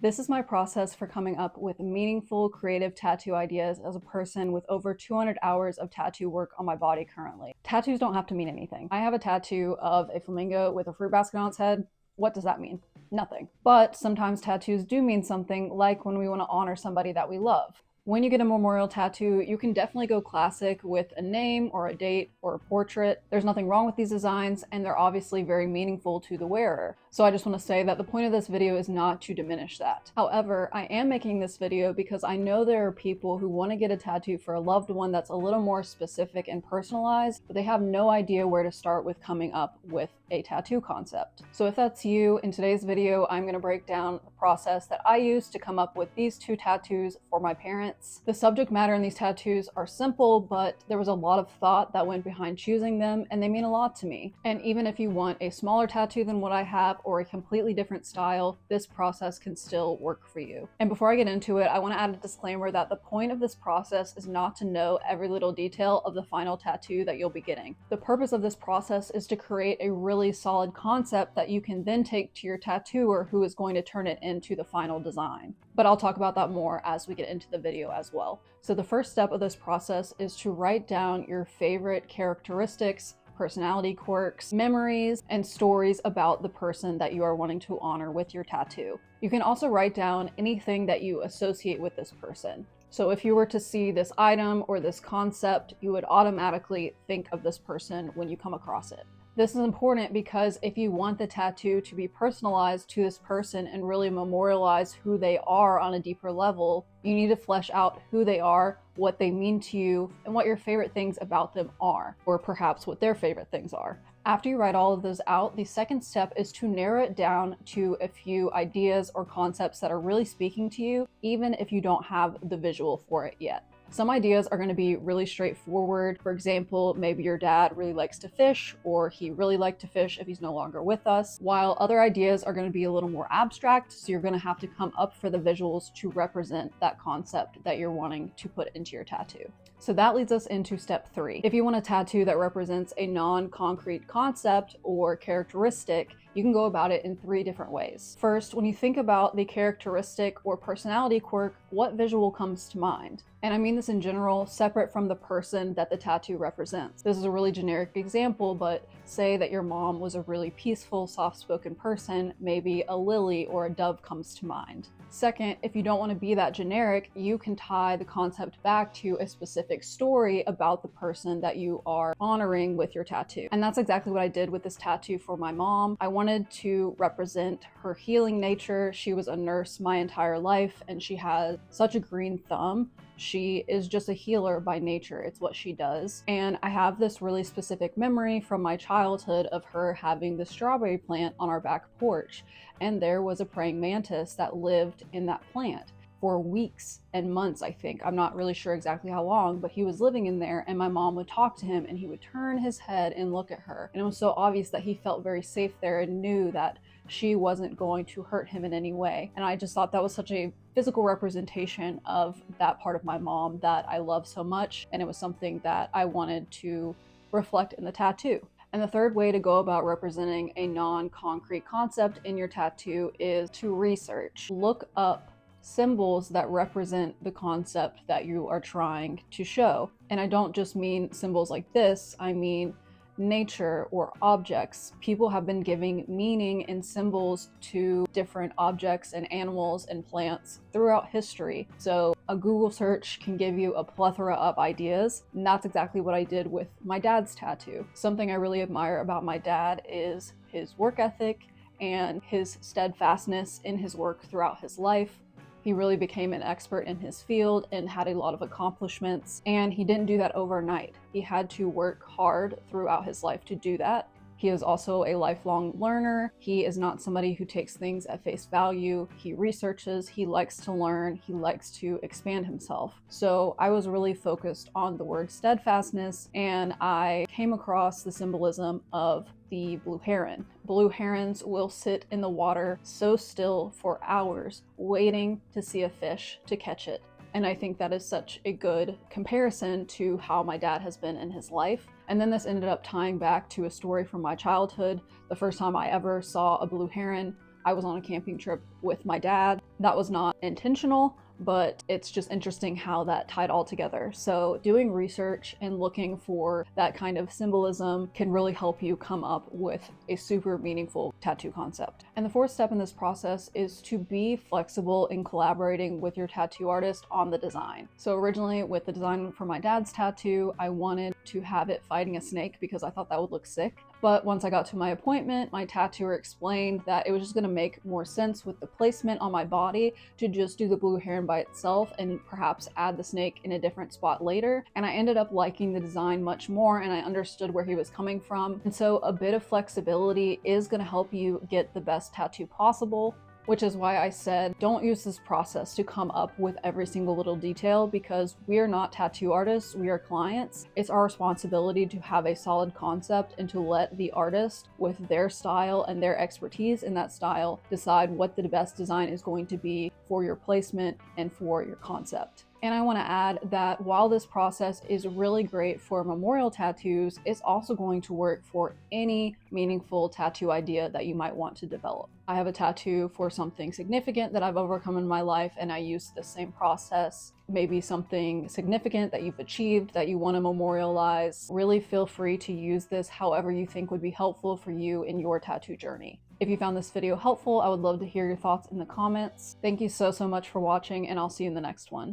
This is my process for coming up with meaningful, creative tattoo ideas as a person with over 200 hours of tattoo work on my body currently. Tattoos don't have to mean anything. I have a tattoo of a flamingo with a fruit basket on its head. What does that mean? Nothing. But sometimes tattoos do mean something, like when we want to honor somebody that we love. When you get a memorial tattoo, you can definitely go classic with a name or a date or a portrait. There's nothing wrong with these designs, and they're obviously very meaningful to the wearer. So I just want to say that the point of this video is not to diminish that. However, I am making this video because I know there are people who want to get a tattoo for a loved one that's a little more specific and personalized, but they have no idea where to start with coming up with a tattoo concept. So if that's you, in today's video, I'm going to break down the process that I used to come up with these two tattoos for my parents. The subject matter in these tattoos are simple, but there was a lot of thought that went behind choosing them, and they mean a lot to me. And even if you want a smaller tattoo than what I have or a completely different style, this process can still work for you. And before I get into it, I want to add a disclaimer that the point of this process is not to know every little detail of the final tattoo that you'll be getting. The purpose of this process is to create a really solid concept that you can then take to your tattooer, who is going to turn it into the final design. But I'll talk about that more as we get into the video as well. So the first step of this process is to write down your favorite characteristics, personality quirks, memories, and stories about the person that you are wanting to honor with your tattoo. You can also write down anything that you associate with this person. So if you were to see this item or this concept, you would automatically think of this person when you come across it. This is important because if you want the tattoo to be personalized to this person and really memorialize who they are on a deeper level, you need to flesh out who they are, what they mean to you, and what your favorite things about them are, or perhaps what their favorite things are. After you write all of those out, the second step is to narrow it down to a few ideas or concepts that are really speaking to you, even if you don't have the visual for it yet. Some ideas are going to be really straightforward. For example, maybe your dad really likes to fish, or he really liked to fish if he's no longer with us, while other ideas are going to be a little more abstract, so you're going to have to come up for the visuals to represent that concept that you're wanting to put into your tattoo. So that leads us into step 3. If you want a tattoo that represents a non-concrete concept or characteristic, you can go about it in 3 different ways. First, when you think about the characteristic or personality quirk, what visual comes to mind? And I mean this in general, separate from the person that the tattoo represents. This is a really generic example, but say that your mom was a really peaceful, soft-spoken person, maybe a lily or a dove comes to mind. Second, if you don't want to be that generic, you can tie the concept back to a specific story about the person that you are honoring with your tattoo. And that's exactly what I did with this tattoo for my mom. I wanted to represent her healing nature. She was a nurse my entire life, and she has such a green thumb. She is just a healer by nature. It's what she does. And I have this really specific memory from my childhood of her having the strawberry plant on our back porch. And there was a praying mantis that lived in that plant for weeks and months, I think. I'm not really sure exactly how long, but he was living in there, and my mom would talk to him and he would turn his head and look at her. And it was so obvious that he felt very safe there and knew that she wasn't going to hurt him in any way. And I just thought that was such a physical representation of that part of my mom that I love so much, and it was something that I wanted to reflect in the tattoo. And the third way to go about representing a non-concrete concept in your tattoo is to research. Look up symbols that represent the concept that you are trying to show. And I don't just mean symbols like this, I mean nature or objects. People have been giving meaning and symbols to different objects and animals and plants throughout history. So a Google search can give you a plethora of ideas, and that's exactly what I did with my dad's tattoo. Something I really admire about my dad is his work ethic and his steadfastness in his work throughout his life. He really became an expert in his field and had a lot of accomplishments, and he didn't do that overnight. He had to work hard throughout his life to do that. He is also a lifelong learner. He is not somebody who takes things at face value. He researches, he likes to learn, he likes to expand himself. So I was really focused on the word steadfastness, and I came across the symbolism of the blue heron. Blue herons will sit in the water so still for hours, waiting to see a fish to catch it. And I think that is such a good comparison to how my dad has been in his life. And then this ended up tying back to a story from my childhood. The first time I ever saw a blue heron, I was on a camping trip with my dad. That was not intentional, but it's just interesting how that tied all together. So doing research and looking for that kind of symbolism can really help you come up with a super meaningful tattoo concept. And the fourth step in this process is to be flexible in collaborating with your tattoo artist on the design. So originally with the design for my dad's tattoo, I wanted to have it fighting a snake because I thought that would look sick. But once I got to my appointment, my tattooer explained that it was just gonna make more sense with the placement on my body to just do the blue heron by itself and perhaps add the snake in a different spot later. And I ended up liking the design much more, and I understood where he was coming from. And so a bit of flexibility is gonna help you get the best tattoo possible, which is why I said don't use this process to come up with every single little detail, because we are not tattoo artists, we are clients. It's our responsibility to have a solid concept and to let the artist, with their style and their expertise in that style, decide what the best design is going to be for your placement and for your concept. And I want to add that while this process is really great for memorial tattoos, it's also going to work for any meaningful tattoo idea that you might want to develop. I have a tattoo for something significant that I've overcome in my life, and I use the same process. Maybe something significant that you've achieved that you want to memorialize. Really feel free to use this however you think would be helpful for you in your tattoo journey. If you found this video helpful, I would love to hear your thoughts in the comments. Thank you so much for watching, and I'll see you in the next one.